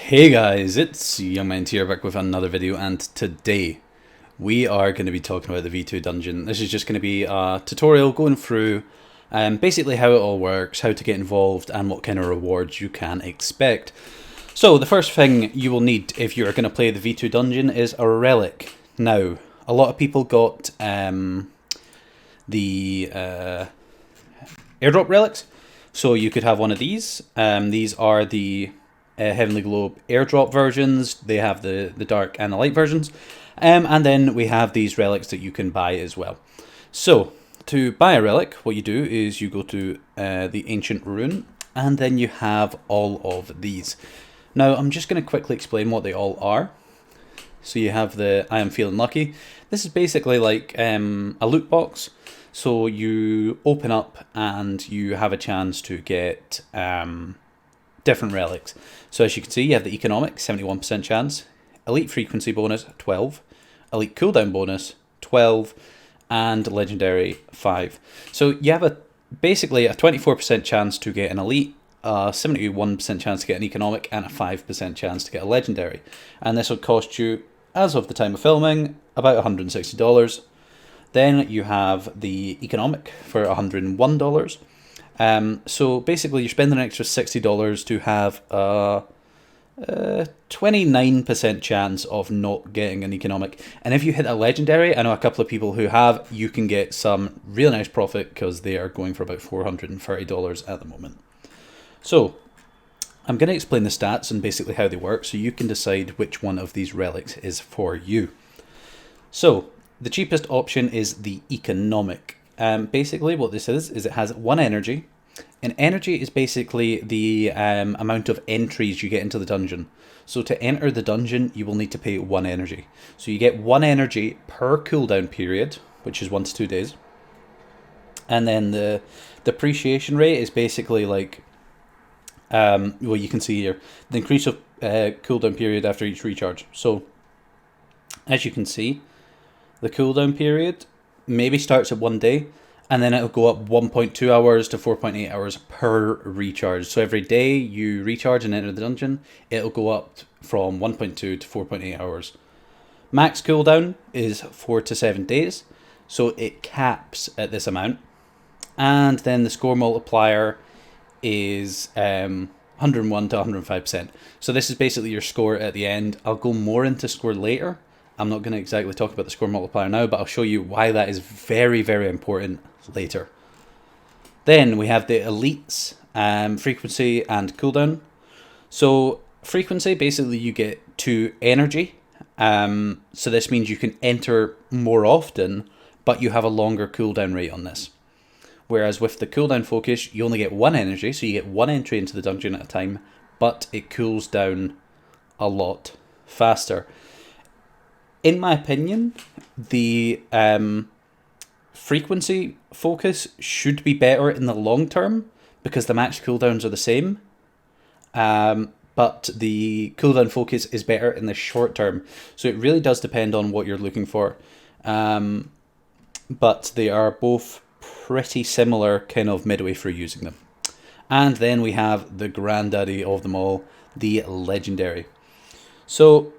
Hey guys, it's Youngman here back with another video, and today we are going to be talking about the V2 dungeon. This is just going to be a tutorial going through basically how it all works, how to get involved, and what kind of rewards you can expect. So the first thing you will need if you're going to play the V2 dungeon is a relic. Now, a lot of people got the Airdrop Relics, so you could have one of these. These are the Heavenly Globe airdrop versions. They have the dark and the light versions, and then we have these relics that you can buy as well. So to buy a relic, what you do is you go to the ancient rune, and then you have all of these. Now I'm just going to quickly explain what they all are. So you have the I am feeling lucky. This is basically like a loot box. So you open up and you have a chance to get different relics. So as you can see, you have the economic 71% chance, elite frequency bonus 12, elite cooldown bonus 12, and legendary 5. So you have basically a 24% chance to get an elite, a 71% chance to get an economic, and a 5% chance to get a legendary. And this will cost you, as of the time of filming, about $160. Then you have the economic for $101. So basically you're spending an extra $60 to have a 29% chance of not getting an economic. And if you hit a legendary, I know a couple of people who have, you can get some real nice profit because they are going for about $430 at the moment. So I'm going to explain the stats and basically how they work so you can decide which one of these relics is for you. So the cheapest option is the economic. Basically what this is it has 1 energy, and energy is basically the amount of entries you get into the dungeon. So to enter the dungeon you will need to pay 1 energy. So you get 1 energy per cooldown period, which is 1 to 2 days. And then the depreciation rate is basically like, well, you can see here, the increase of cooldown period after each recharge. So as you can see, the cooldown period maybe starts at 1 day, and then it'll go up 1.2 hours to 4.8 hours per recharge. So every day you recharge and enter the dungeon, it'll go up from 1.2 to 4.8 hours. Max cooldown is 4 to 7 days, so it caps at this amount. And then the score multiplier is 101 to 105%. So this is basically your score at the end. I'll go more into score later. I'm not going to exactly talk about the score multiplier now, but I'll show you why that is very, very important later. Then we have the elites, frequency and cooldown. So frequency, basically you get 2 energy. So this means you can enter more often, but you have a longer cooldown rate on this. Whereas with the cooldown focus, you only get 1 energy, so you get 1 entry into the dungeon at a time, but it cools down a lot faster. In my opinion, the frequency focus should be better in the long term because the max cooldowns are the same. But the cooldown focus is better in the short term. So it really does depend on what you're looking for. But they are both pretty similar kind of midway through using them. And then we have the granddaddy of them all, the legendary. So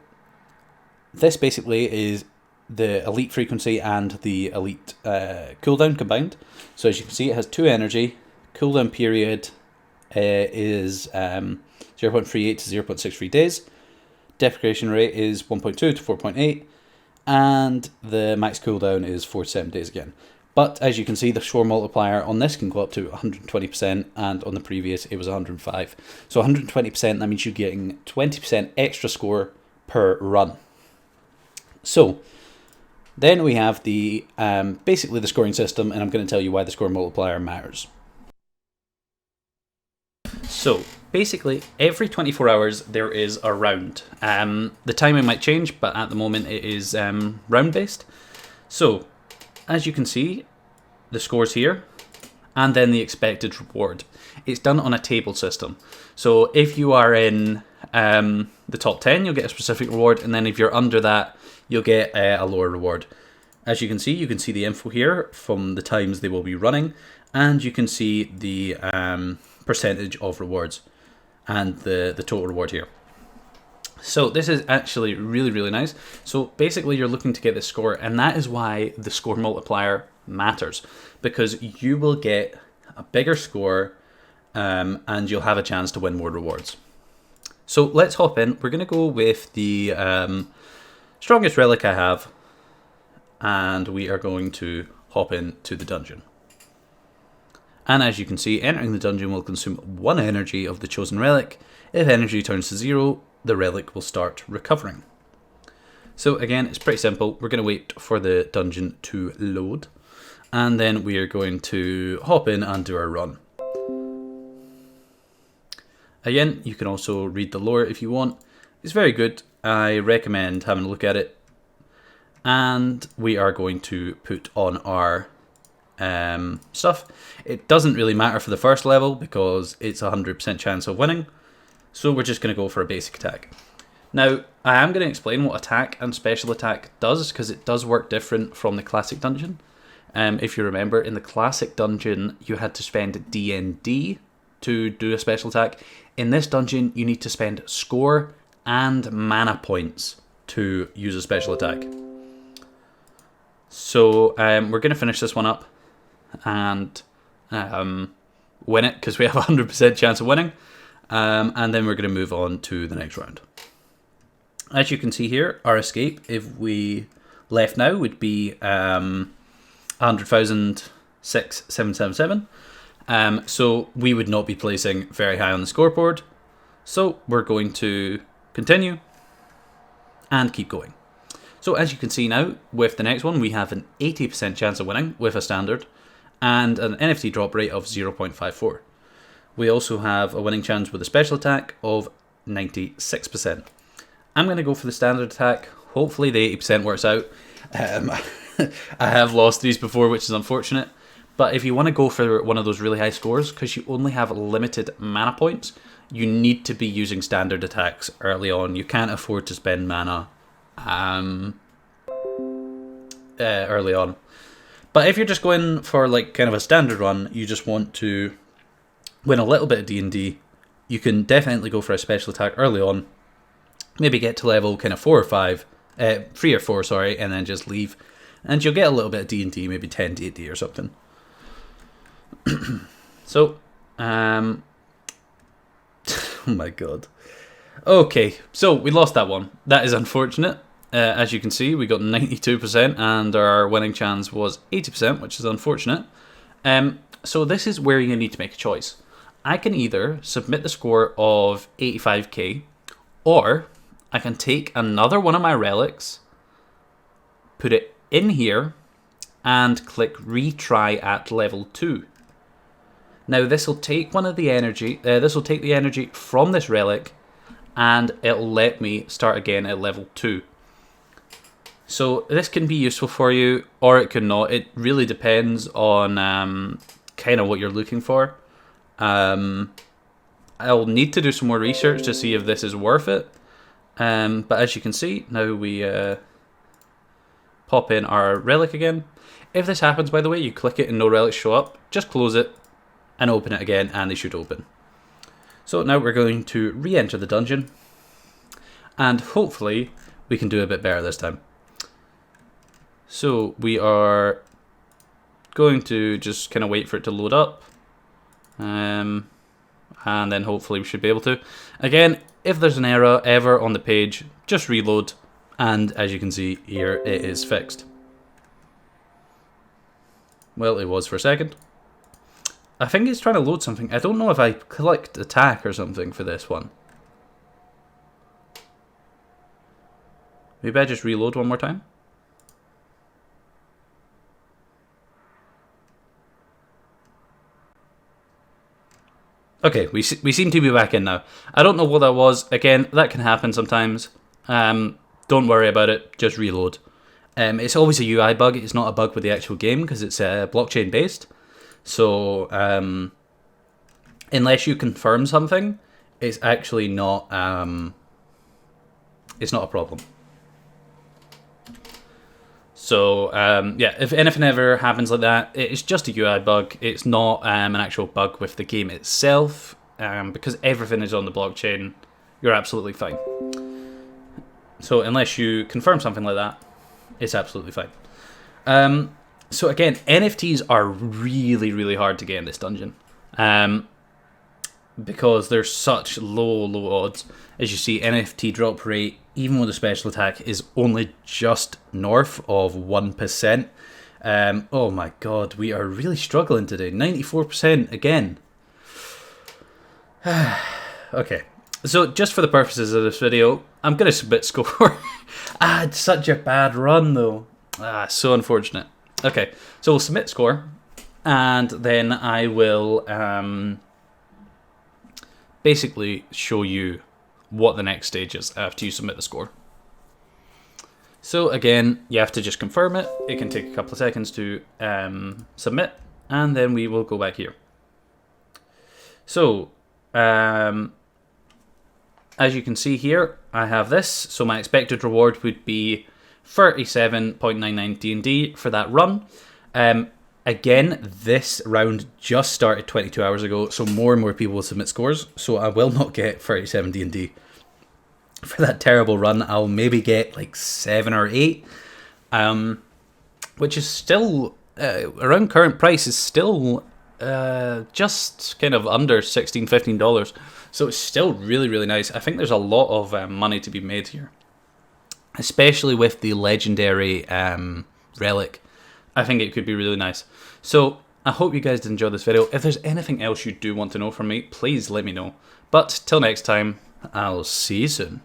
this basically is the elite frequency and the elite cooldown combined. So as you can see, it has 2 energy. Cooldown period is 0.38 to 0.63 days. Depreciation rate is 1.2 to 4.8. And the max cooldown is 4 to 7 days again. But as you can see, the score multiplier on this can go up to 120%, and on the previous it was 105. So 120%, that means you're getting 20% extra score per run. So then we have the basically the scoring system, and I'm going to tell you why the score multiplier matters. So basically every 24 hours there is a round. The timing might change, but at the moment it is round based. So as you can see, the scores here, and then the expected reward. It's done on a table system. So if you are in the top 10, you'll get a specific reward, and then if you're under that, you'll get a lower reward. As you can see the info here from the times they will be running, and you can see the percentage of rewards and the total reward here. So this is actually really, really nice. So basically you're looking to get the score, and that is why the score multiplier matters, because you will get a bigger score and you'll have a chance to win more rewards. So let's hop in. We're going to go with the strongest relic I have, and we are going to hop into the dungeon. And as you can see, entering the dungeon will consume 1 energy of the chosen relic. If energy turns to 0, the relic will start recovering. So again, it's pretty simple. We're going to wait for the dungeon to load, and then we are going to hop in and do our run. Again, you can also read the lore if you want. It's very good. I recommend having a look at it. And we are going to put on our stuff. It doesn't really matter for the first level because it's a 100% chance of winning. So we're just going to go for a basic attack. Now, I am going to explain what attack and special attack does, because it does work different from the classic dungeon. If you remember, in the classic dungeon, you had to spend DND to do a special attack. In this dungeon, you need to spend score and mana points to use a special attack. So we're going to finish this one up and win it, because we have a 100% chance of winning. And then we're going to move on to the next round. As you can see here, our escape, if we left now, would be 100,006,777. So we would not be placing very high on the scoreboard. So we're going to continue and keep going. So as you can see now, with the next one, we have an 80% chance of winning with a standard and an NFT drop rate of 0.54. We also have a winning chance with a special attack of 96%. I'm going to go for the standard attack. Hopefully the 80% works out. I have lost these before, which is unfortunate. But if you want to go for one of those really high scores, because you only have limited mana points, you need to be using standard attacks early on. You can't afford to spend mana early on. But if you're just going for like kind of a standard run, you just want to win a little bit of D&D, you can definitely go for a special attack early on. Maybe get to level kind of 4 or 5, 3 or 4, sorry, and then just leave. And you'll get a little bit of D&D, maybe 10 D&D or something. So, oh my god. Okay, so we lost that one. That is unfortunate. As you can see, we got 92% and our winning chance was 80%, which is unfortunate. So this is where you need to make a choice. I can either submit the score of 85k, or I can take another one of my relics, put it in here, and click retry at level 2. Now this will take one of the energy. This will take the energy from this relic, and it'll let me start again at level 2. So this can be useful for you, or it can not. It really depends on kind of what you're looking for. I'll need to do some more research to see if this is worth it. But as you can see, now we pop in our relic again. If this happens, by the way, you click it and no relics show up, just close it and open it again, and they should open. So now we're going to re-enter the dungeon, and hopefully we can do a bit better this time. So we are going to just kind of wait for it to load up, and then hopefully we should be able to. Again, if there's an error ever on the page, just reload, and as you can see here, it is fixed. Well, it was for a second. I think it's trying to load something. I don't know if I clicked attack or something for this one. Maybe I just reload one more time. Okay, we seem to be back in now. I don't know what that was. Again, that can happen sometimes. Don't worry about it. Just reload. It's always a UI bug. It's not a bug with the actual game because it's blockchain based. So unless you confirm something, it's actually not. It's not a problem. So yeah, if anything ever happens like that, it's just a UI bug. It's not an actual bug with the game itself, because everything is on the blockchain. You're absolutely fine. So unless you confirm something like that, it's absolutely fine. So again, NFTs are really, really hard to get in this dungeon. Because there's such low odds. As you see, NFT drop rate, even with a special attack, is only just north of 1%. Oh my god, we are really struggling today. 94% again. Okay, so just for the purposes of this video, I'm going to submit score. It's such a bad run though. So unfortunate. Okay, so we'll submit score, and then I will basically show you what the next stage is after you submit the score. So again, you have to just confirm it. It can take a couple of seconds to submit, and then we will go back here. So as you can see here, I have this. So my expected reward would be 37.99 D&D for that run. Again, this round just started 22 hours ago, so more and more people will submit scores, so I will not get 37 D&D. For that terrible run, I'll maybe get like 7 or 8, which is still, around current price, is still just kind of under $16, $15. So it's still really, really nice. I think there's a lot of money to be made here, especially with the legendary relic. I think it could be really nice. So I hope you guys did enjoy this video. If there's anything else you do want to know from me, please let me know. But till next time, I'll see you soon.